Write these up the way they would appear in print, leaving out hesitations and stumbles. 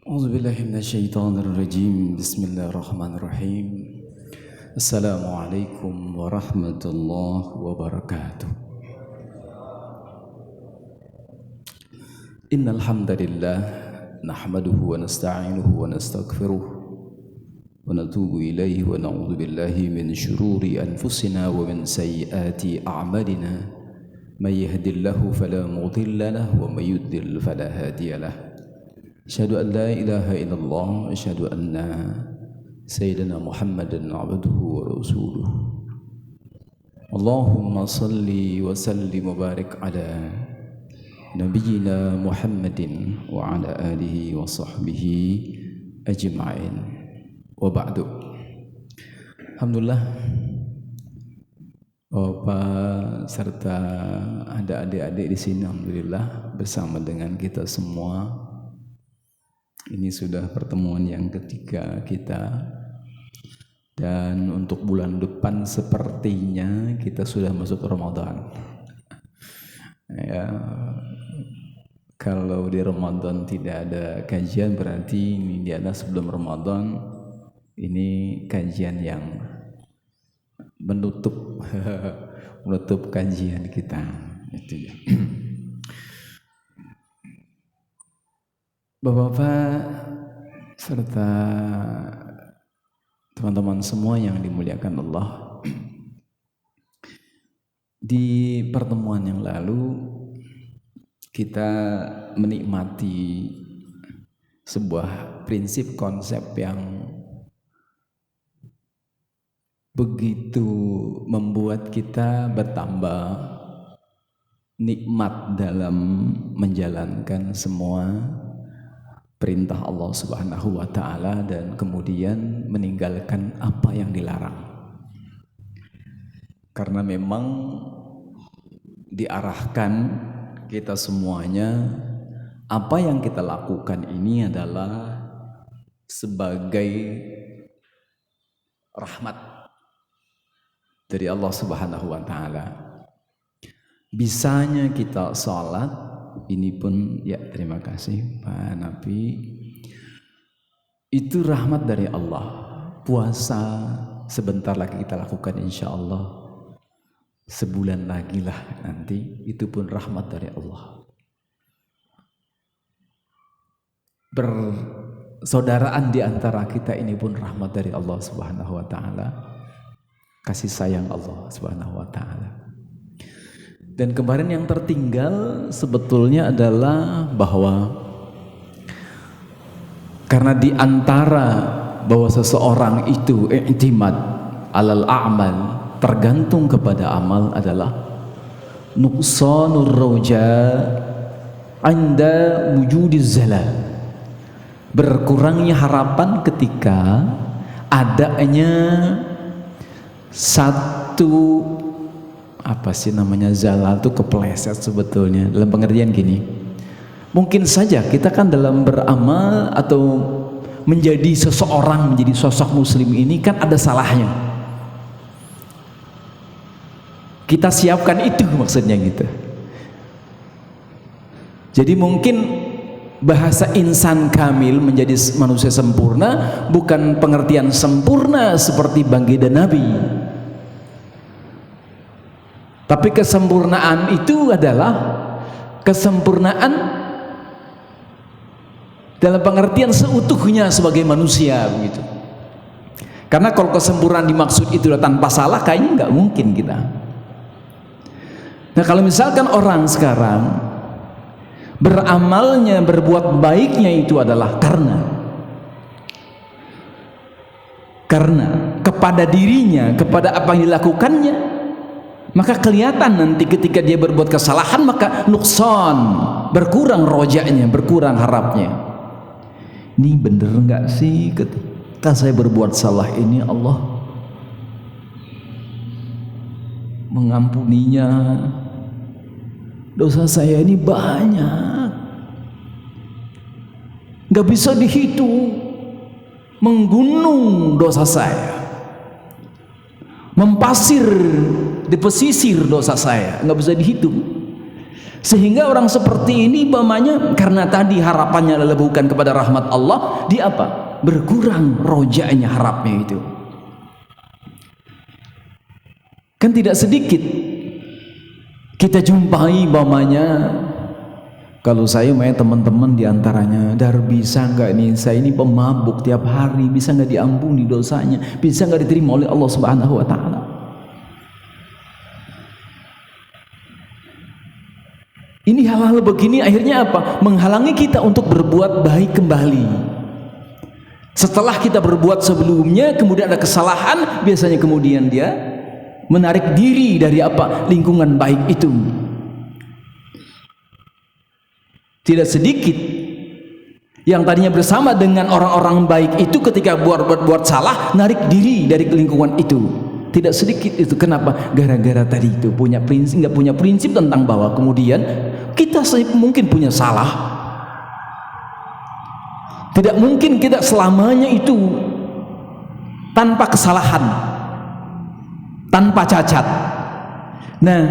أعوذ بالله من الشيطان الرجيم بسم الله الرحمن الرحيم السلام عليكم ورحمة الله وبركاته إن الحمد لله نحمده ونستعينه ونستغفره ونتوب إليه ونعوذ بالله من شرور أنفسنا ومن سيئات أعمالنا من يهد الله فلا مضل له ومن يضلل فلا هادي له أشهد أن لا إله إلا الله أشهد أن سيدنا محمدا عبده ورسوله اللهم صل وسلم وبارك على نبينا محمد وعلى آله وصحبه أجمعين وبعد. Alhamdulillah, Bapak serta ada adik-adik di sini, alhamdulillah bersama dengan kita semua. Ini sudah pertemuan yang ketiga kita, dan untuk bulan depan sepertinya kita sudah masuk Ramadan. Ya, kalau di Ramadan tidak ada kajian berarti ini adalah sebelum Ramadan, ini kajian yang menutup kajian kita. Itu ya. Bapak-bapak serta teman-teman semua yang dimuliakan Allah, di pertemuan yang lalu kita menikmati sebuah prinsip konsep yang begitu membuat kita bertambah nikmat dalam menjalankan semua perintah Allah Subhanahu wa Ta'ala dan kemudian meninggalkan apa yang dilarang. Karena memang diarahkan kita semuanya, apa yang kita lakukan ini adalah sebagai rahmat dari Allah Subhanahu wa Ta'ala. Bisanya kita sholat, ini pun ya terima kasih Pak Nabi, itu rahmat dari Allah. Puasa sebentar lagi kita lakukan insya Allah, sebulan lagi lah nanti, itu pun rahmat dari Allah. Persaudaraan di antara kita ini pun rahmat dari Allah Subhanahu wa Ta'ala, kasih sayang Allah Subhanahu wa Ta'ala. Dan kemarin yang tertinggal sebetulnya adalah bahwa karena di antara bahwa seseorang itu i'timad alal a'mal, tergantung kepada amal, adalah nuqsanur roja anda wujudiz zalal, berkurangnya harapan ketika adanya satu apa sih namanya, zalal itu kepleset sebetulnya, dalam pengertian gini, mungkin saja kita kan dalam beramal atau menjadi seseorang, menjadi sosok muslim ini kan ada salahnya, kita siapkan itu maksudnya gitu. Jadi mungkin bahasa insan kamil, menjadi manusia sempurna, bukan pengertian sempurna seperti baginda Nabi, tapi kesempurnaan itu adalah kesempurnaan dalam pengertian seutuhnya sebagai manusia begitu. Karena kalau kesempurnaan dimaksud itu tanpa salah, kayaknya nggak mungkin kita. Nah, kalau misalkan orang sekarang beramalnya, berbuat baiknya itu adalah karena kepada dirinya, kepada apa yang dilakukannya, maka kelihatan nanti ketika dia berbuat kesalahan, maka nukson, berkurang rojanya, berkurang harapnya. Ini bener nggak sih ketika saya berbuat salah ini Allah mengampuninya? Dosa saya ini banyak, nggak bisa dihitung, menggunung dosa saya, mempasir di pesisir dosa saya, nggak bisa dihitung. Sehingga orang seperti ini umpamanya karena tadi harapannya adalah bukan kepada rahmat Allah, dia apa? Berkurang rojanya, harapnya itu. Kan tidak sedikit kita jumpai umpamanya, kalau saya main teman-teman diantaranya, Dar bisa nggak nih, saya ini pemabuk tiap hari, bisa nggak diampuni dosanya, bisa nggak diterima oleh Allah Subhanahu Wa Taala. Ini hal-hal begini akhirnya apa? Menghalangi kita untuk berbuat baik kembali. Setelah kita berbuat sebelumnya, kemudian ada kesalahan, biasanya kemudian dia menarik diri dari apa? Lingkungan baik itu. Tidak sedikit yang tadinya bersama dengan orang-orang baik itu ketika buat salah, narik diri dari lingkungan itu. Tidak sedikit itu. Kenapa? Gara-gara tadi itu punya prinsip, nggak punya prinsip tentang bahwa kemudian kita mungkin punya salah. Tidak mungkin kita selamanya itu tanpa kesalahan, tanpa cacat. Nah,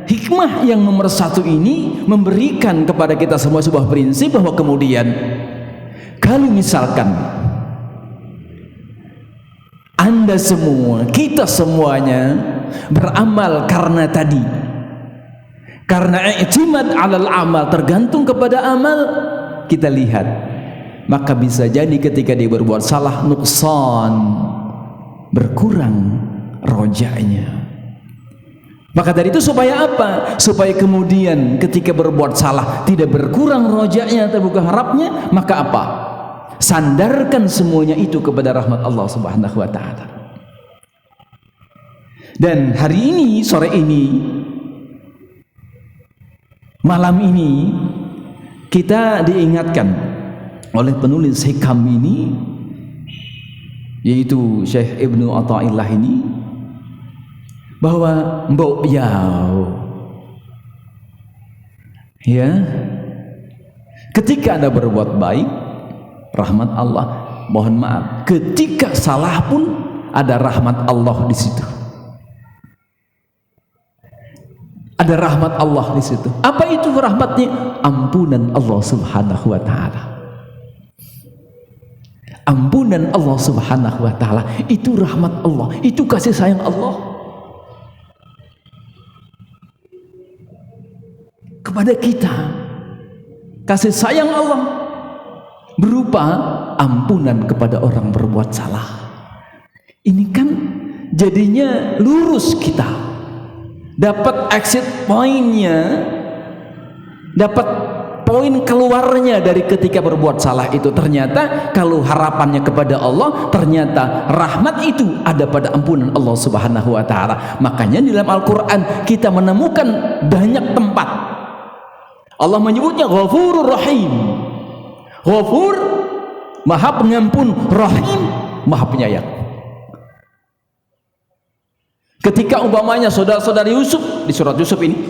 hikmah yang nomor satu ini memberikan kepada kita semua sebuah prinsip bahwa kemudian kalau misalkan Anda semua, kita semuanya beramal karena tadi, karena i'timad alal amal, tergantung kepada amal, kita lihat, maka bisa jadi ketika dia berbuat salah, nuksan, berkurang rojanya. Maka dari itu supaya apa? Supaya kemudian ketika berbuat salah tidak berkurang rojanya atau bukan harapnya, maka apa? Sandarkan semuanya itu kepada rahmat Allah Subhanahu Wa Taala. Dan hari ini, sore ini, malam ini, kita diingatkan oleh penulis hikam ini, yaitu Syekh Ibnu Athaillah ini, bahwa mbok yau, ya, ketika Anda berbuat baik, rahmat Allah. Mohon maaf, ketika salah pun ada rahmat Allah di situ. Ada rahmat Allah di situ. Apa itu rahmatnya? Ampunan Allah Subhanahu Wa Taala. Ampunan Allah Subhanahu Wa Taala itu rahmat Allah, itu kasih sayang Allah kepada kita. Kasih sayang Allah berupa ampunan kepada orang berbuat salah. Ini kan jadinya lurus, kita dapat exit pointnya, dapat poin keluarnya dari ketika berbuat salah itu. Ternyata kalau harapannya kepada Allah, ternyata rahmat itu ada pada ampunan Allah Subhanahu Wa Taala. Makanya di dalam Al-Quran kita menemukan banyak tempat Allah menyebutnya Ghafurur Rahim. Ghafur, Maha Pengampun, Rahim, Maha Penyayang. Ketika umpamanya saudara-saudari Yusuf di surat Yusuf ini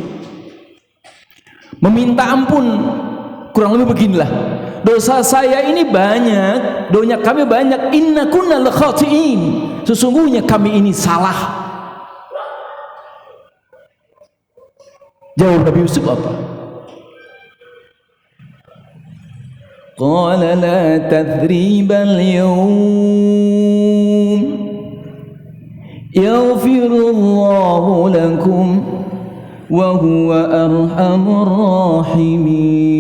meminta ampun, kurang lebih beginilah, dosa saya ini banyak, dosa kami banyak, inna kunna lakhatiin, sesungguhnya kami ini salah. Jawab Nabi Yusuf apa? Qala la tathriba al-yawm yaghfirullahu lakum wa huwa arhamur rahimin.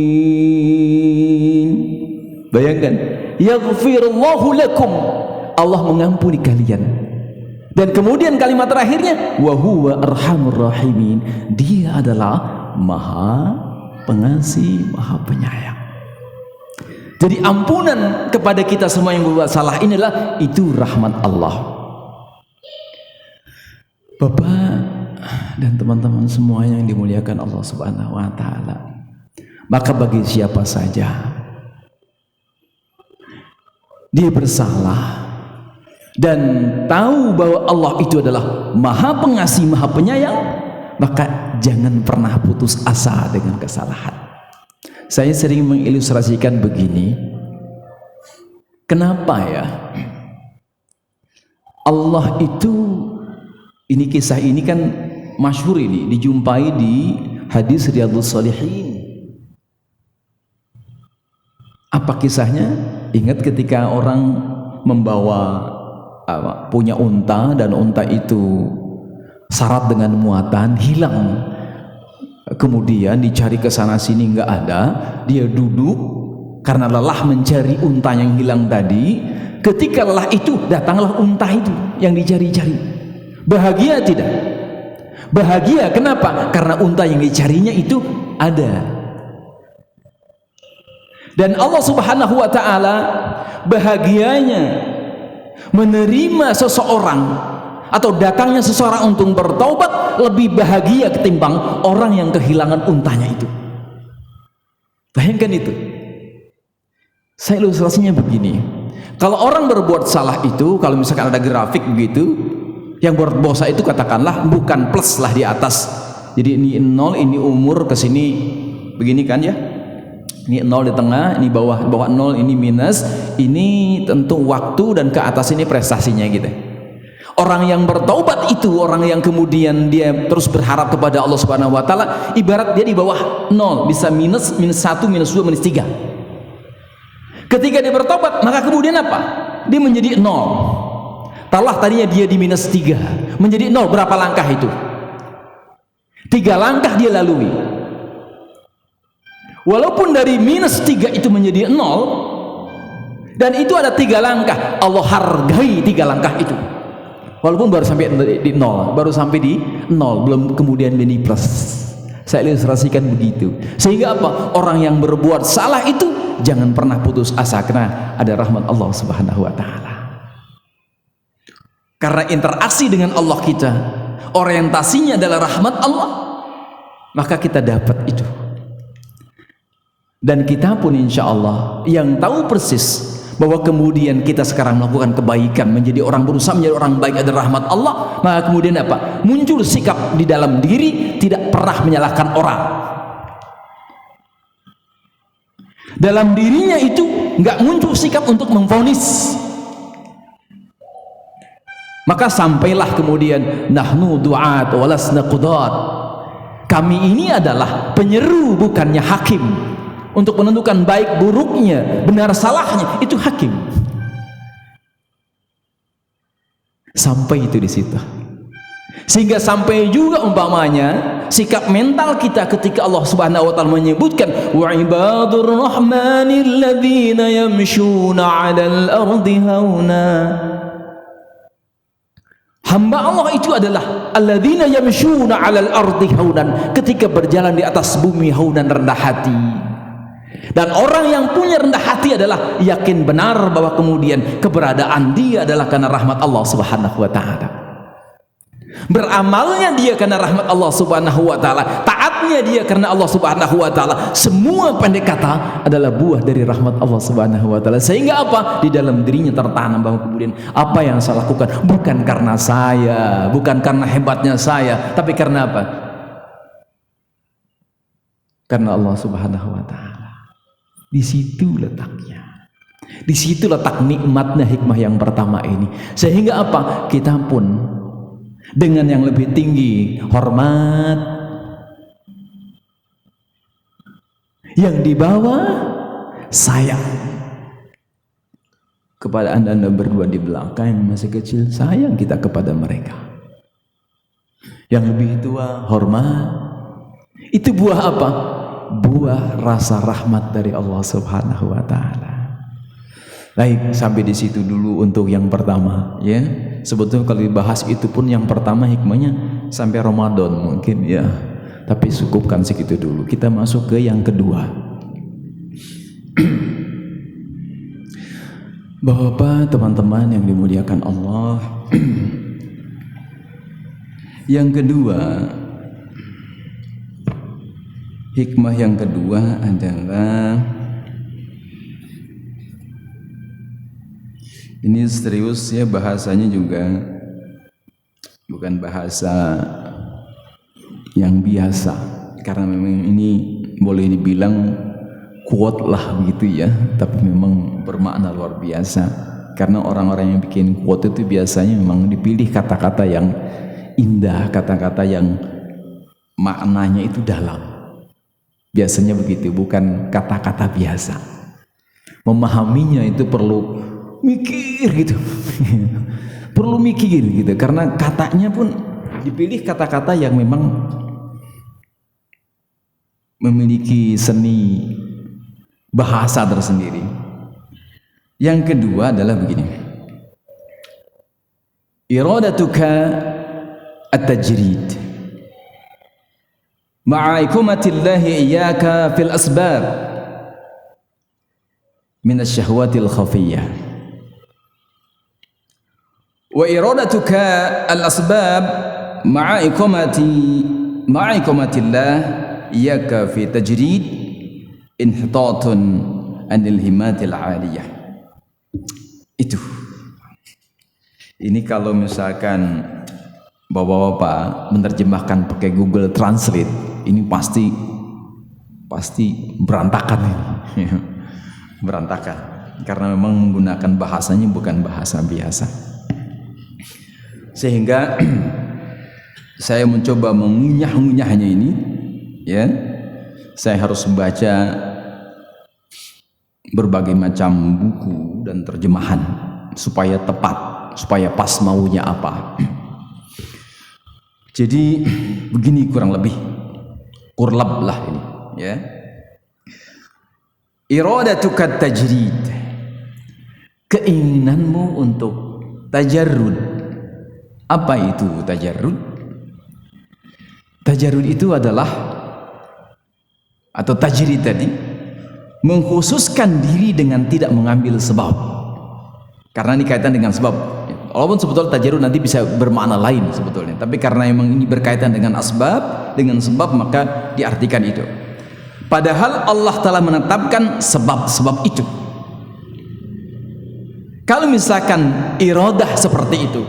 Bayangkan, yaghfirullahu lakum, Allah mengampuni kalian. Dan kemudian kalimat terakhirnya wa huwa arhamur rahimin, dia adalah Maha Pengasih, Maha Penyayang. Jadi ampunan kepada kita semua yang berbuat salah inilah itu rahmat Allah. Bapak dan teman-teman semua yang dimuliakan Allah Subhanahu Wa Taala, maka bagi siapa saja dia bersalah dan tahu bahwa Allah itu adalah Maha Pengasih, Maha Penyayang, maka jangan pernah putus asa dengan kesalahan. Saya sering mengilustrasikan begini, kenapa ya Allah itu, ini kisah ini kan masyhur, ini dijumpai di hadis Riyadhus Shalihin. Apa kisahnya? Ingat ketika orang membawa punya unta dan unta itu syarat dengan muatan, hilang. Kemudian dicari ke sana sini nggak ada, dia duduk karena lelah mencari unta yang hilang tadi. Ketika lelah itu datanglah unta itu yang dicari-cari. Bahagia tidak? Bahagia. Kenapa? Karena unta yang dicarinya itu ada. Dan Allah Subhanahu wa ta'ala bahagianya menerima seseorang atau datangnya seseorang untuk bertaubat lebih bahagia ketimbang orang yang kehilangan untanya itu. Bayangkan itu. Saya ilustrasinya begini, kalau orang berbuat salah itu, kalau misalkan ada grafik begitu, yang berdosa itu katakanlah bukan plus lah di atas, jadi ini 0, ini umur ke sini begini kan ya, ini 0 di tengah, ini bawah 0, ini minus, ini tentu waktu, dan ke atas ini prestasinya gitu. Orang yang bertaubat itu orang yang kemudian dia terus berharap kepada Allah Subhanahu wa taala, ibarat dia di bawah 0, bisa minus, minus 1, minus 2, minus 3. Ketika dia bertobat, maka kemudian apa? Dia menjadi 0. Taruhlah tadinya dia di minus 3, menjadi 0, berapa langkah itu? 3 langkah dia lalui. Walaupun dari minus 3 itu menjadi 0, dan itu ada 3 langkah, Allah hargai 3 langkah itu. Walaupun baru sampai di 0, baru sampai di 0, belum kemudian di plus. Saya ilustrasikan begitu. Sehingga apa? Orang yang berbuat salah itu jangan pernah putus asa, karena ada rahmat Allah Subhanahu wa taala. Karena interaksi dengan Allah kita, orientasinya adalah rahmat Allah, maka kita dapat itu. Dan kita pun insya Allah yang tahu persis bahwa kemudian kita sekarang melakukan kebaikan, menjadi orang, berusaha menjadi orang baik adalah rahmat Allah, maka kemudian apa? Muncul sikap di dalam diri tidak pernah menyalahkan orang. Dalam dirinya itu nggak muncul sikap untuk memvonis. Maka sampailah kemudian nahnu du'at walasna qudat. Kami ini adalah penyeru, bukannya hakim. Untuk menentukan baik buruknya, benar salahnya, itu hakim. Sampai itu di situ. Sehingga sampai juga umpamanya sikap mental kita ketika Allah Subhanahu wa taala menyebutkan wa ibadur rahmanil ladzina yamshuna 'alal ardi hauna. Hamba Allah itu adalah alladzina yamshuna 'alal ardi haunan, ketika berjalan di atas bumi haunan, rendah hati. Dan orang yang punya rendah hati adalah yakin benar bahwa kemudian keberadaan dia adalah karena rahmat Allah Subhanahu wa taala. Beramalnya dia karena rahmat Allah Subhanahu wa taala, taatnya dia karena Allah Subhanahu wa taala. Semua pendek kata adalah buah dari rahmat Allah Subhanahu wa taala. Sehingga apa? Di dalam dirinya tertanam bahwa kemudian apa yang saya lakukan bukan karena saya, bukan karena hebatnya saya, tapi karena apa? Karena Allah Subhanahu wa taala. Di situ letaknya. Di situ letak nikmatnya hikmah yang pertama ini. Sehingga apa? Kita pun dengan yang lebih tinggi hormat, yang di bawah sayang kepada anda berdua di belakang yang masih kecil, sayang kita kepada mereka. Yang lebih tua hormat. Itu buah apa? Buah rasa rahmat dari Allah Subhanahu wa taala. Baik, sampai di situ dulu untuk yang pertama ya. Sebetulnya kalau dibahas itu pun yang pertama hikmahnya sampai Ramadan mungkin ya. Tapi cukupkan segitu dulu. Kita masuk ke yang kedua. Bapak, teman-teman yang dimuliakan Allah. Yang kedua, hikmah yang kedua adalah, ini serius ya, bahasanya juga bukan bahasa yang biasa, karena memang ini boleh dibilang quote lah begitu ya, tapi memang bermakna luar biasa. Karena orang-orang yang bikin quote itu biasanya memang dipilih kata-kata yang indah, kata-kata yang maknanya itu dalam. Biasanya begitu, bukan kata-kata biasa. Memahaminya itu perlu mikir gitu. Perlu mikir gitu, karena katanya pun dipilih kata-kata yang memang memiliki seni bahasa tersendiri. Yang kedua adalah begini, iradatuka at-tajrid ma'a ikumatillahi iyyaka fil asbab min asy-syahwatil khafiyyah wa iradatuka al-asbab ma'a ikumatillah iyyaka fi tajrid inhitatun anil himatil 'aliyah. Itu. Ini kalau misalkan bapak-bapak menerjemahkan pakai Google Translate, ini pasti berantakan ini. Berantakan, karena memang menggunakan bahasanya bukan bahasa biasa. Sehingga saya mencoba mengunyah-ngunyahnya ini, ya. Saya harus membaca berbagai macam buku dan terjemahan supaya tepat, supaya pas maunya apa. Jadi begini kurang lebih, kurlab lah ini, ya. Iradatuka tajrid, keinginanmu untuk tajarrud. Apa itu tajarrud? Tajarrud itu adalah, atau tajrid tadi, mengkhususkan diri dengan tidak mengambil sebab. Karena ini kaitan dengan sebab. Walaupun sebetulnya tajarrud nanti bisa bermakna lain sebetulnya, tapi karena memang ini berkaitan dengan asbab, dengan sebab, maka diartikan itu. Padahal Allah telah menetapkan sebab-sebab itu. Kalau misalkan iradah seperti itu,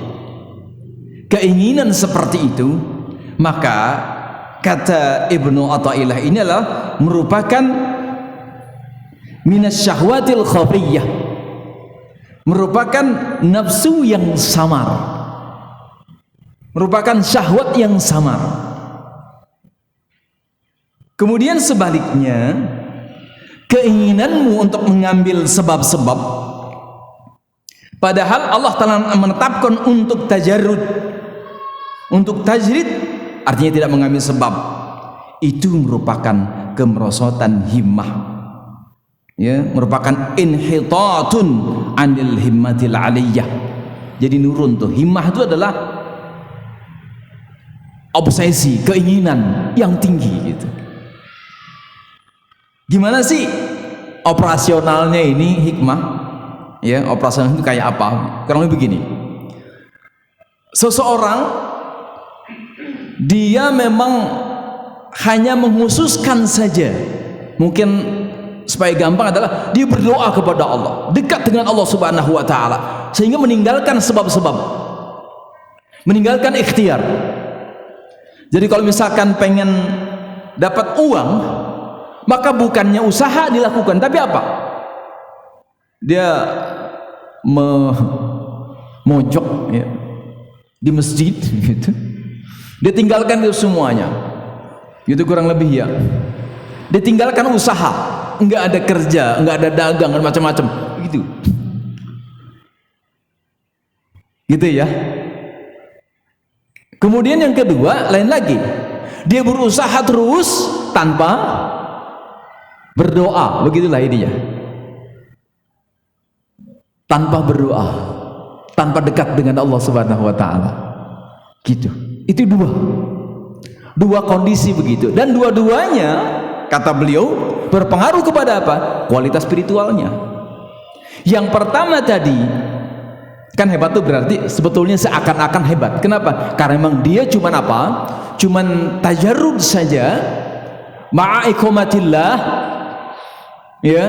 keinginan seperti itu, maka kata Ibnu Athaillah ini adalah merupakan minasyahwatil khafiyyah, merupakan nafsu yang samar, merupakan syahwat yang samar. Kemudian sebaliknya, keinginanmu untuk mengambil sebab-sebab, padahal Allah telah menetapkan untuk tajarrud, untuk tajrid, artinya tidak mengambil sebab, itu merupakan kemerosotan himmah, ya, merupakan inhitatun anil himmatil 'aliyah. Jadi nurun tuh, himmah itu adalah obsesi, keinginan yang tinggi gitu. Gimana sih operasionalnya ini hikmah? Ya, operasional itu kayak apa? Kurang lebih begini. Seseorang dia memang hanya menghususkan saja, mungkin supaya gampang adalah dia berdoa kepada Allah, dekat dengan Allah Subhanahu wa taala, sehingga meninggalkan sebab-sebab, meninggalkan ikhtiar. Jadi kalau misalkan pengen dapat uang, maka bukannya usaha dilakukan, tapi apa? Dia mojok, ya, di masjid gitu. Dia tinggalkan itu semuanya. Gitu kurang lebih, ya. Dia tinggalkan usaha, enggak ada kerja, enggak ada dagang, enggak macam-macam gitu. Gitu ya. Kemudian yang kedua, lain lagi. Dia berusaha terus tanpa berdoa, begitulah ininya. Tanpa berdoa, tanpa dekat dengan Allah Subhanahu wa taala. Gitu. Itu dua kondisi begitu, dan dua-duanya kata beliau berpengaruh kepada apa? Kualitas spiritualnya. Yang pertama tadi kan hebat tuh, berarti sebetulnya seakan-akan hebat. Kenapa? Karena memang dia cuman apa? Cuman tajarrud saja, ma'a ikomatillah, ya,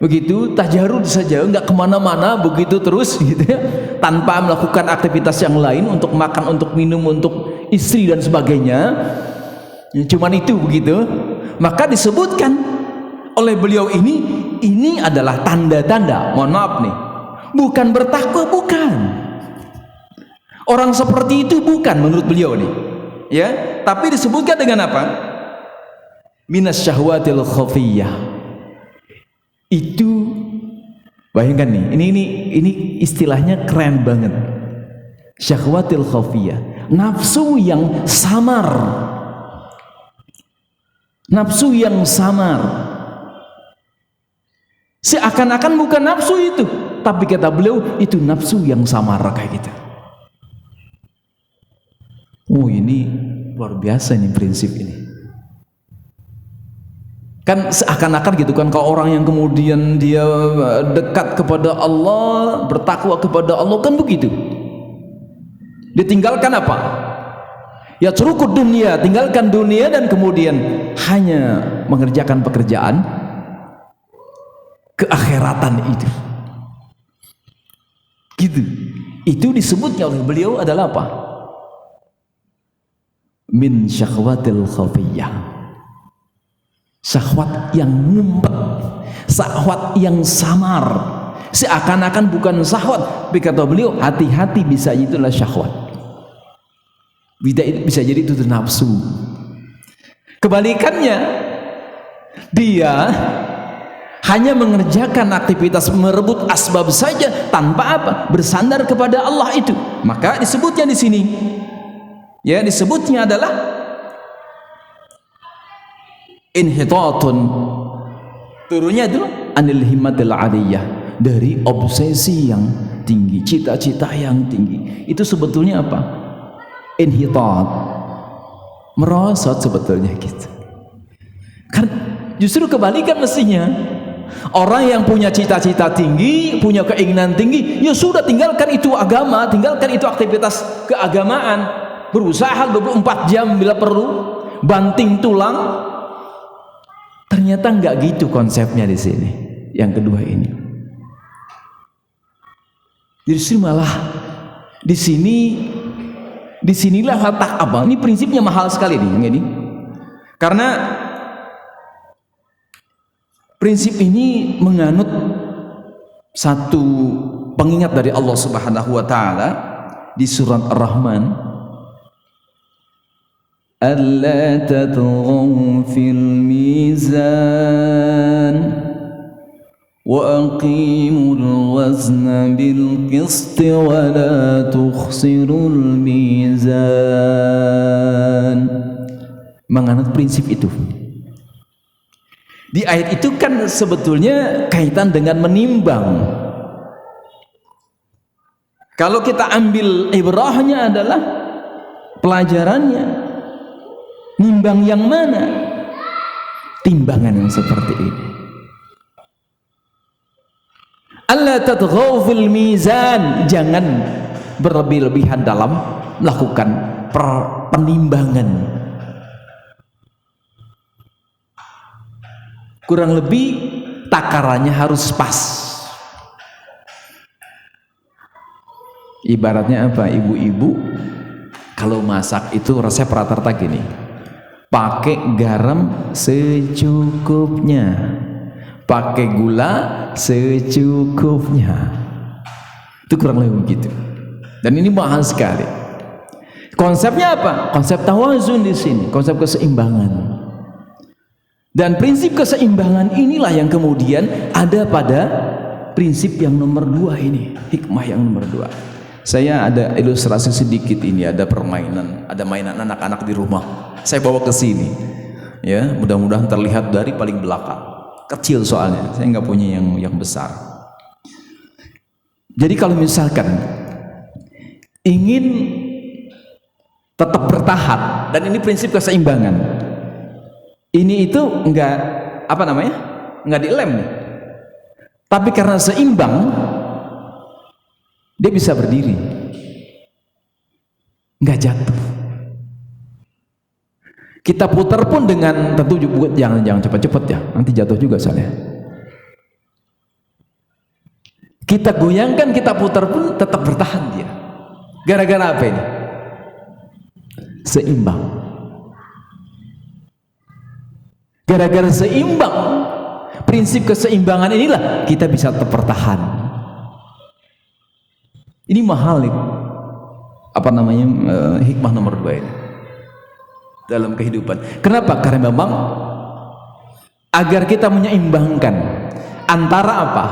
begitu, tajarrud saja, nggak kemana-mana, begitu terus gitu ya, tanpa melakukan aktivitas yang lain untuk makan, untuk minum, untuk istri dan sebagainya. Cuman itu begitu. Maka disebutkan oleh beliau ini adalah tanda-tanda, mohon maaf nih, bukan bertakwa, bukan. Orang seperti itu bukan menurut beliau nih. ya, tapi disebutkan dengan apa? Minas syahwatil khafiyah. Itu bayangkan nih, ini istilahnya keren banget. Syahwatil khafiyah, nafsu yang samar. Nafsu yang samar. Seakan-akan bukan nafsu itu, tapi kata beliau itu nafsu yang samar kayak gitu. Oh, ini luar biasa nih prinsip ini. Kan seakan-akan gitu kan, kalau orang yang kemudian dia dekat kepada Allah, bertakwa kepada Allah kan begitu. Dia tinggalkan apa? Ya curukut dunia, tinggalkan dunia dan kemudian hanya mengerjakan pekerjaan keakhiratan itu. Gitu. Itu disebutnya oleh beliau adalah apa? Min syahwatil khafiyah. Syahwat yang ngumpet, syahwat yang samar, seakan-akan bukan syahwat. Tapi kata beliau, hati-hati, bisa itulah syahwat, bisa jadi itu nafsu. Kebalikannya, dia hanya mengerjakan aktivitas merebut asbab saja tanpa apa? Bersandar kepada Allah itu. Maka disebutnya di sini, ya, disebutnya adalah inhitatun, turunnya dulu anil himmatil aliyah, dari obsesi yang tinggi, cita-cita yang tinggi. Itu sebetulnya apa? Inhitat, merosot sebetulnya gitu. Kan justru kebalikan mestinya. Orang yang punya cita-cita tinggi, punya keinginan tinggi, ya sudah, tinggalkan itu agama, tinggalkan itu aktivitas keagamaan, berusaha 24 jam bila perlu, banting tulang. Ternyata nggak gitu konsepnya di sini. Yang kedua ini, justru malah disinilah letak apa? Ini prinsipnya mahal sekali nih yang ini, karena prinsip ini menganut satu pengingat dari Allah Subhanahu wa taala di surat Ar-Rahman. Alla tatghaw fil mizan wa aqimul wazna bil qist wa la tukhsirul mizan. Menganut prinsip itu. Di ayat itu kan sebetulnya kaitan dengan menimbang. Kalau kita ambil ibrahnya adalah pelajarannya, nimbang yang mana? Timbangan yang seperti ini. Alla tatghaw fil mizan, jangan berlebih-lebihan dalam melakukan penimbangan. Kurang lebih takarannya harus pas. Ibaratnya apa? Ibu-ibu kalau masak itu resep rata-rata gini, pakai garam secukupnya, pakai gula secukupnya. Itu kurang lebih begitu. Dan ini mahal sekali. Konsepnya apa? Konsep tawazun di sini, konsep keseimbangan. Dan prinsip keseimbangan inilah yang kemudian ada pada prinsip yang nomor 2 ini, hikmah yang nomor 2. Saya ada ilustrasi sedikit ini, ada permainan, ada mainan anak-anak di rumah. Saya bawa ke sini, ya, mudah-mudahan terlihat dari paling belakang. Kecil soalnya, saya nggak punya yang besar. Jadi kalau misalkan ingin tetap bertahan, dan ini prinsip keseimbangan. Ini itu enggak apa namanya? Enggak dilem nih. Tapi karena seimbang, dia bisa berdiri. Enggak jatuh. Kita putar pun dengan tentu jangan cepat-cepat ya, nanti jatuh juga soalnya. Kita goyangkan, kita putar pun tetap bertahan dia. Gara-gara apa ini? Seimbang. Gara-gara seimbang, prinsip keseimbangan inilah kita bisa tetap bertahan. Ini mahal nih, apa namanya, hikmah nomor 2 ini. dalam kehidupan. Kenapa? Karena memang agar kita menyeimbangkan antara apa?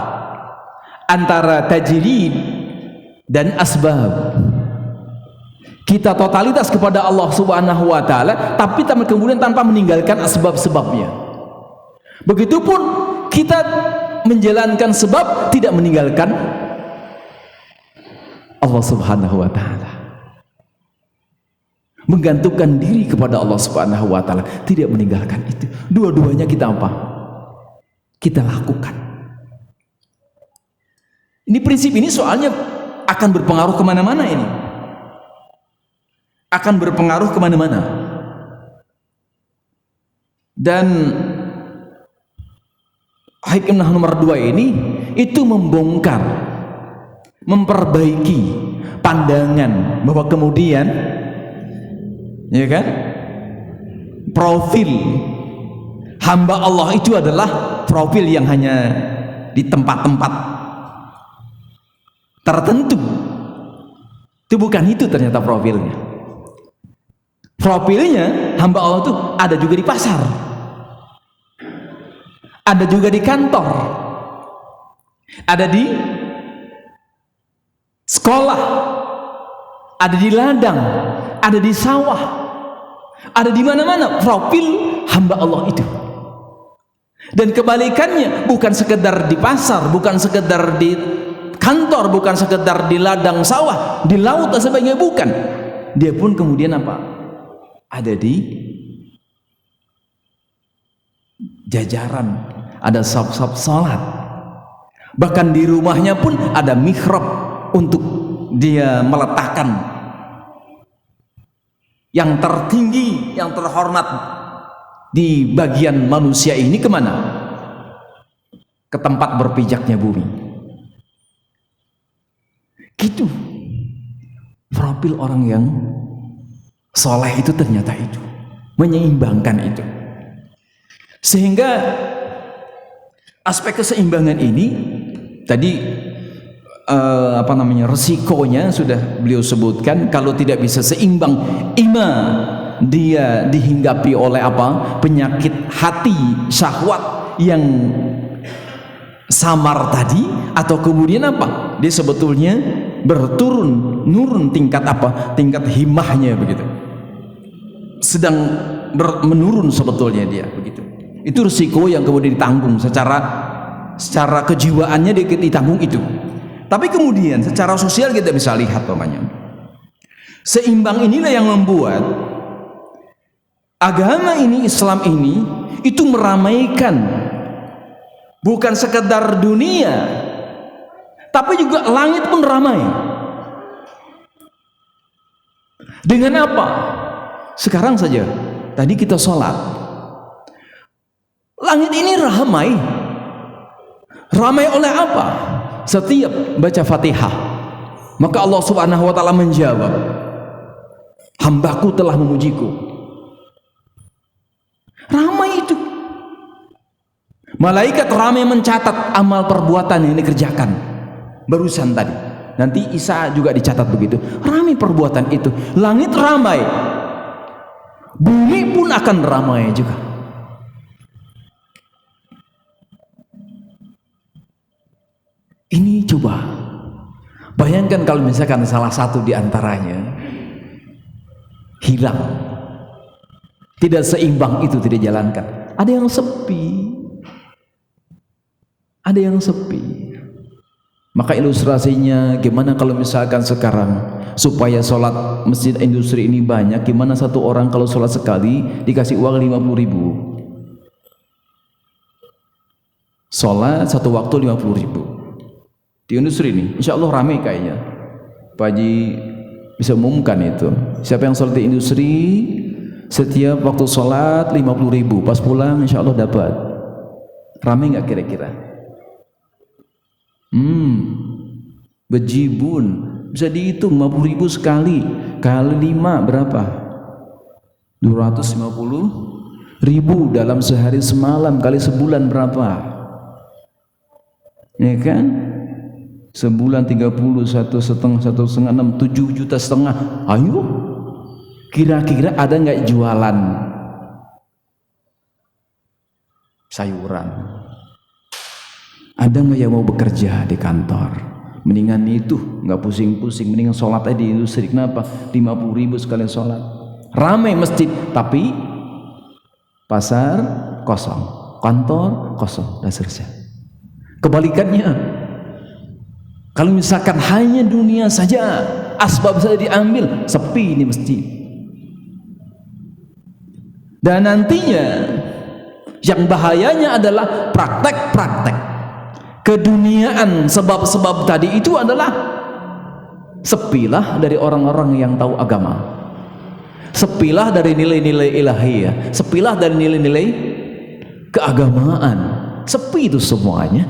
Antara tajrid dan asbab. Kita totalitas kepada Allah Subhanahu wa taala, tapi kemudian tanpa meninggalkan asbab-sebabnya. Begitupun kita menjalankan sebab, tidak meninggalkan Allah Subhanahu wa taala. Menggantungkan diri kepada Allah Subhanahu wa taala, tidak meninggalkan itu. Dua-duanya kita apa? Kita lakukan. Ini prinsip ini soalnya akan berpengaruh kemana-mana ini. Akan berpengaruh kemana-mana. Dan hikmah nomor 2 ini itu membongkar, memperbaiki pandangan bahwa kemudian, ya kan, profil hamba Allah itu adalah profil yang hanya di tempat-tempat tertentu. Itu bukan itu ternyata profilnya. Profilnya hamba Allah itu ada juga di pasar, ada juga di kantor, ada di sekolah, ada di ladang, ada di sawah, ada di mana-mana profil hamba Allah itu. Dan kebalikannya, bukan sekedar di pasar, bukan sekedar di kantor, bukan sekedar di ladang sawah, di laut dan sebagainya, bukan. Dia pun kemudian apa? Ada di jajaran, ada saf-saf salat. Bahkan di rumahnya pun ada mihrab untuk dia meletakkan yang tertinggi, yang terhormat di bagian manusia ini. Kemana? Ke tempat berpijaknya bumi. Gitu profil orang yang soleh itu, ternyata itu menyeimbangkan itu. Sehingga aspek keseimbangan ini tadi resikonya sudah beliau sebutkan. Kalau tidak bisa seimbang, dia dihinggapi oleh apa? Penyakit hati, syahwat yang samar tadi, atau kemudian apa? Dia sebetulnya nurun tingkat apa? Tingkat himmahnya begitu. Sedang menurun sebetulnya dia begitu. Itu risiko yang kemudian ditanggung secara kejiwaannya, dia ditanggung itu. Tapi kemudian secara sosial kita bisa lihat namanya. Seimbang inilah yang membuat agama ini, Islam ini itu meramaikan bukan sekedar dunia, tapi juga langit pun ramai. Dengan apa? Sekarang saja, tadi kita sholat, langit ini ramai. Ramai oleh apa? Setiap baca Fatihah, maka Allah Subhanahu wa taala menjawab, hambaku telah memujiku. Ramai itu. Malaikat ramai mencatat amal perbuatan yang dikerjakan barusan tadi. Nanti Isa juga dicatat begitu. Ramai perbuatan itu. Langit ramai, bumi pun akan ramai juga. Ini coba bayangkan kalau misalkan salah satu di antaranya hilang, tidak seimbang itu, tidak jalankan. Ada yang sepi, ada yang sepi. Maka ilustrasinya gimana kalau misalkan sekarang supaya sholat masjid industri ini banyak, gimana satu orang kalau sholat sekali dikasih uang 50.000, sholat satu waktu 50.000 di industri ini, insya Allah ramai kayaknya. Pak Haji bisa umumkan itu, siapa yang sholat di industri setiap waktu sholat 50.000, pas pulang insya Allah dapat. Ramai nggak kira-kira? Bejibun, bisa dihitung 50.000 sekali kali 5 berapa? 250.000 dalam sehari semalam kali sebulan berapa? Ya kan? Sebulan 30, 1,5, 1,5, 7,5 juta. Ayo, Kira-kira ada nggak jualan sayuran? Ada nggak yang mau bekerja di kantor? Mendingan itu nggak pusing-pusing, mendingan sholat aja di industri. Kenapa? 50.000 sekalian sholat. Ramai masjid, tapi pasar kosong, kantor kosong, dan seterusnya. Kebalikannya, kalau misalkan hanya dunia saja, asbab saja diambil, sepi ini masjid. Dan nantinya yang bahayanya adalah praktek-praktek keduniaan. Sebab-sebab tadi itu adalah sepilah dari orang-orang yang tahu agama, sepilah dari nilai-nilai ilahiyah, sepilah dari nilai-nilai keagamaan. Sepi itu semuanya,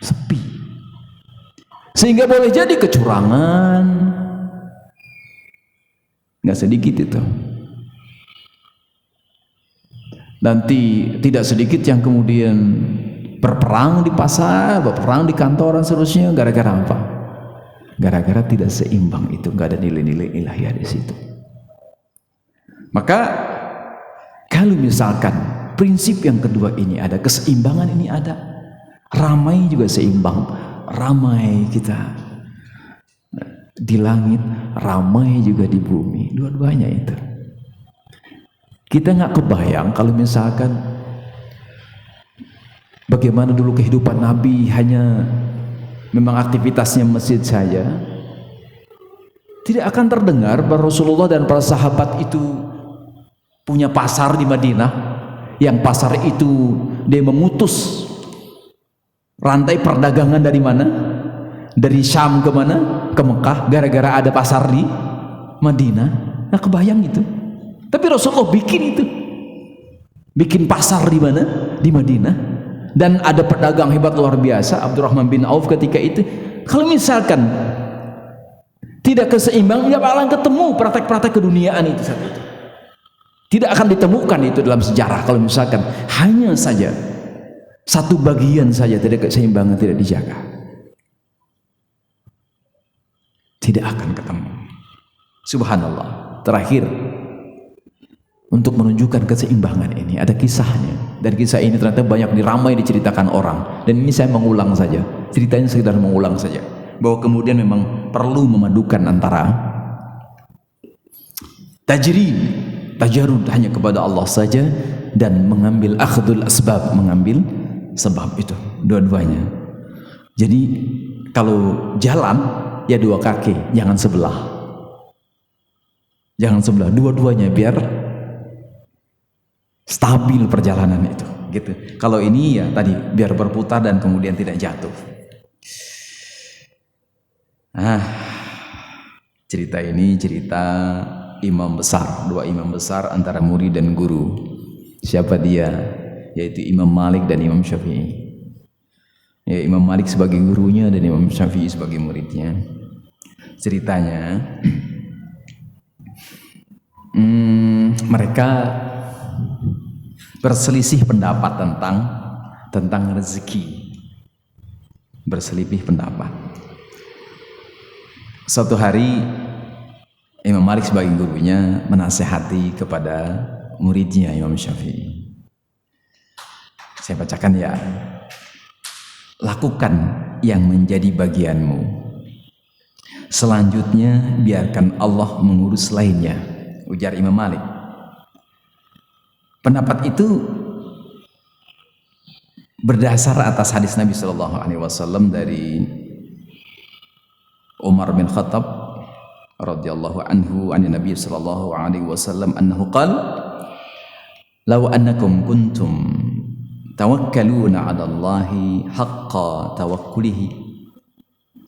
sepi. Sehingga boleh jadi kecurangan, nggak sedikit itu. Nanti tidak sedikit yang kemudian berperang di pasar, berperang di kantor dan seterusnya. Gara-gara apa? Gara-gara tidak seimbang itu, nggak ada nilai-nilai ilahiyah di situ. Maka kalau misalkan prinsip yang kedua ini ada, keseimbangan ini ada, ramai juga seimbang. Ramai kita di langit, ramai juga di bumi, dua-duanya itu. Kita nggak kebayang kalau misalkan bagaimana dulu kehidupan Nabi, hanya memang aktivitasnya masjid saja. Tidak akan terdengar bahwa Rasulullah dan para sahabat itu punya pasar di Madinah, yang pasar itu dia memutus rantai perdagangan dari mana? Dari Syam ke mana? Ke Mekah, gara-gara ada pasar di Madinah. Nah, kebayang itu. Tapi Rasulullah bikin itu, bikin pasar di mana? Di Madinah. Dan ada pedagang hebat luar biasa, Abdurrahman bin Auf ketika itu. Kalau misalkan tidak keseimbang, ya bakalan ketemu praktek-praktek keduniaan itu satu itu. Tidak akan ditemukan itu dalam sejarah kalau misalkan hanya saja satu bagian saja tidak keseimbangan, tidak dijaga. Tidak akan ketemu. Subhanallah. Terakhir, untuk menunjukkan keseimbangan ini ada kisahnya, dan kisah ini ternyata banyak diramai diceritakan orang, dan ini saya mengulang saja, ceritanya sekedar mengulang saja, bahwa kemudian memang perlu memadukan antara tajarud hanya kepada Allah saja, dan mengambil akhdul asbab, mengambil sebab itu, dua-duanya. Jadi kalau jalan ya dua kaki, jangan sebelah, dua-duanya biar stabil perjalanan itu, gitu. Kalau ini ya tadi biar berputar dan kemudian tidak jatuh. Cerita ini cerita imam besar, dua imam besar antara murid dan guru. Siapa dia? Yaitu Imam Malik dan Imam Syafi'i. Ya, Imam Malik sebagai gurunya dan Imam Syafi'i sebagai muridnya. Ceritanya, mereka berselisih pendapat tentang rezeki, berselisih pendapat. Suatu hari Imam Malik sebagai gurunya menasihati kepada muridnya Imam Syafi'i. Saya bacakan ya. Lakukan yang menjadi bagianmu. Selanjutnya biarkan Allah mengurus lainnya, ujar Imam Malik. Pendapat itu berdasar atas hadis Nabi SAW dari Umar bin Khattab radhiyallahu anhu an Nabi SAW annahu qala law annakum kuntum tawakkaluna 'ala Allahi haqqa tawakkulihi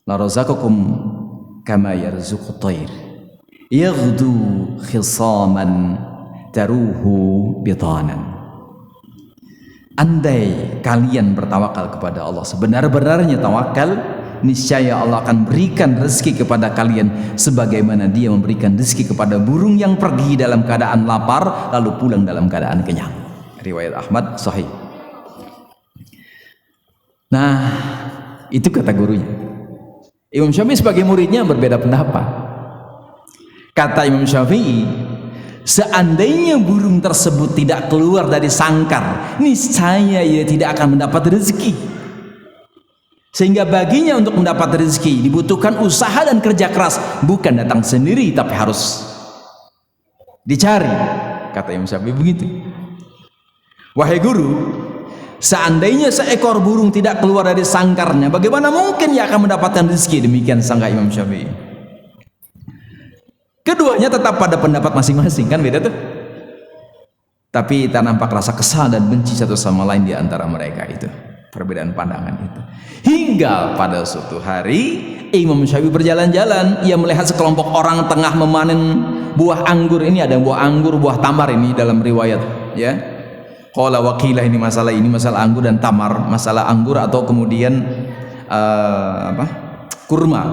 la razaqakum kama yarzuqut tayr yaghdu khisaman taruhu bitanan. Andai kalian bertawakal kepada Allah sebenar-benarnya tawakal, niscaya Allah akan berikan rezeki kepada kalian sebagaimana Dia memberikan rezeki kepada burung yang pergi dalam keadaan lapar lalu pulang dalam keadaan kenyang. Riwayat Ahmad sahih. Nah, itu kata gurunya. Imam Syafi'i sebagai muridnya berbeda pendapat. Kata Imam Syafi'i, seandainya burung tersebut tidak keluar dari sangkar, niscaya ia tidak akan mendapat rezeki. Sehingga baginya untuk mendapat rezeki dibutuhkan usaha dan kerja keras, bukan datang sendiri tapi harus dicari. Kata Imam Syafi'i begitu. Wahai guru, seandainya seekor burung tidak keluar dari sangkarnya, bagaimana mungkin ia akan mendapatkan rezeki? Demikian sangka Imam Syafi'i. Keduanya tetap pada pendapat masing-masing, kan beda tuh. Tapi tak nampak rasa kesal dan benci satu sama lain di antara mereka itu. Perbedaan pandangan itu. Hingga pada suatu hari Imam Syafi'i berjalan-jalan, ia melihat sekelompok orang tengah memanen buah anggur. Ini ada buah anggur, buah tamar ini dalam riwayat, ya. Qala waqilah, ini masalah anggur dan tamar, masalah anggur atau kemudian kurma.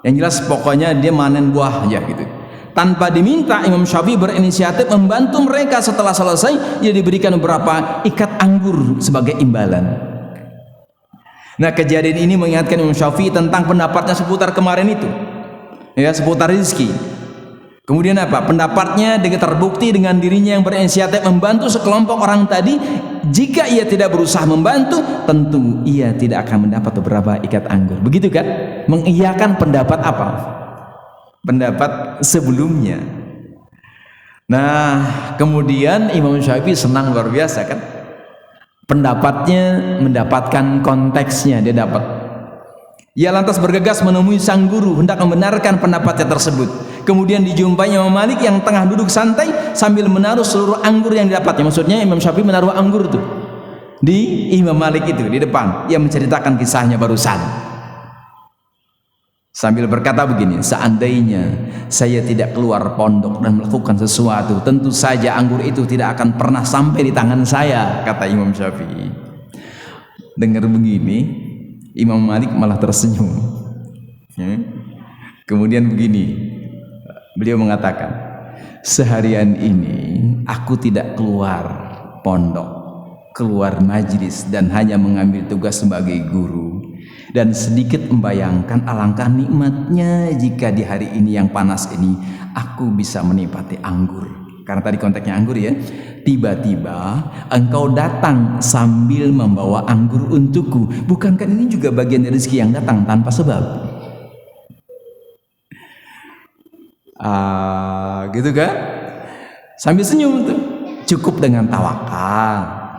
Yang jelas pokoknya dia manen buah ya gitu. Tanpa diminta, Imam Syafi'i berinisiatif membantu mereka. Setelah selesai, ia diberikan beberapa ikat anggur sebagai imbalan. Nah, kejadian ini mengingatkan Imam Syafi'i tentang pendapatnya seputar kemarin itu, ya, seputar rezeki. Kemudian apa? Pendapatnya terbukti dengan dirinya yang berinisiatif membantu sekelompok orang tadi. Jika ia tidak berusaha membantu, tentu ia tidak akan mendapat beberapa ikat anggur. Begitu kan? Mengiyakan pendapat apa? Pendapat sebelumnya. Nah, kemudian Imam Syafi'i senang luar biasa kan? Pendapatnya mendapatkan konteksnya, dia dapat. Ia lantas bergegas menemui sang guru hendak membenarkan pendapatnya tersebut. Kemudian dijumpai Imam Malik yang tengah duduk santai sambil menaruh seluruh anggur yang didapatnya. Maksudnya Imam Syafi'i menaruh anggur tuh di Imam Malik itu di depan. Ia menceritakan kisahnya barusan sambil berkata begini, seandainya saya tidak keluar pondok dan melakukan sesuatu, tentu saja anggur itu tidak akan pernah sampai di tangan saya, kata Imam Syafi'i. Dengar begini, Imam Malik malah tersenyum. Kemudian begini, beliau mengatakan, seharian ini aku tidak keluar pondok, keluar majlis, dan hanya mengambil tugas sebagai guru. Dan sedikit membayangkan alangkah nikmatnya jika di hari ini yang panas ini aku bisa menikmati anggur. Karena tadi konteksnya anggur ya. Tiba-tiba engkau datang sambil membawa anggur untukku. Bukankah ini juga bagian dari rezeki yang datang tanpa sebab? Gitu kan? Sambil senyum tuh. Cukup dengan tawakal.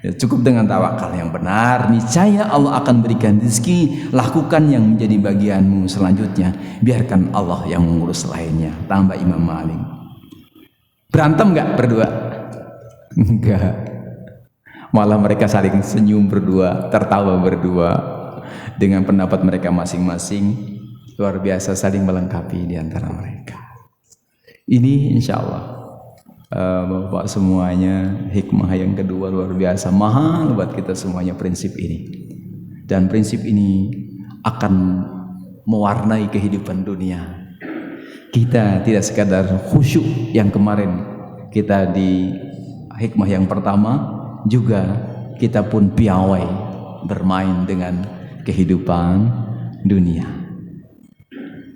Ya, cukup dengan tawakal yang benar, niscaya Allah akan berikan rezeki. Lakukan yang menjadi bagianmu selanjutnya, biarkan Allah yang mengurus lainnya. Tambah Imam Malik. Berantem nggak berdua? Enggak. Malah mereka saling senyum berdua, tertawa berdua dengan pendapat mereka masing-masing. Luar biasa, saling melengkapi di antara mereka. Ini insya Allah Bapak semuanya, hikmah yang kedua luar biasa, mahal buat kita semuanya prinsip ini. Dan prinsip ini akan mewarnai kehidupan dunia. Kita tidak sekadar khusyuk yang kemarin kita di hikmah yang pertama, juga kita pun piawai bermain dengan kehidupan dunia.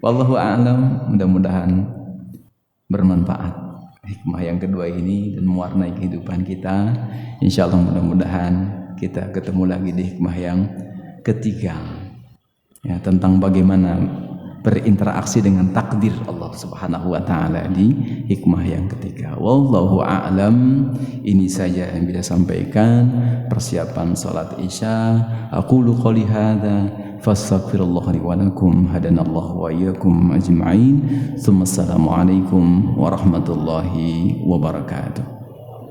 Wallahu a'lam, mudah-mudahan bermanfaat hikmah yang kedua ini dan mewarnai kehidupan kita. Insya Allah mudah-mudahan kita ketemu lagi di hikmah yang ketiga, ya, tentang bagaimana berinteraksi dengan takdir Allah Subhanahu wa taala di hikmah yang ketiga. Wallahu a'lam. Ini saja yang bisa sampaikan persiapan salat Isya. Aqulu qouli hadza fastaghfirullah li wa lakum, hadanallahu wa iyyakum ajma'in. Assalamualaikum warahmatullahi wabarakatuh.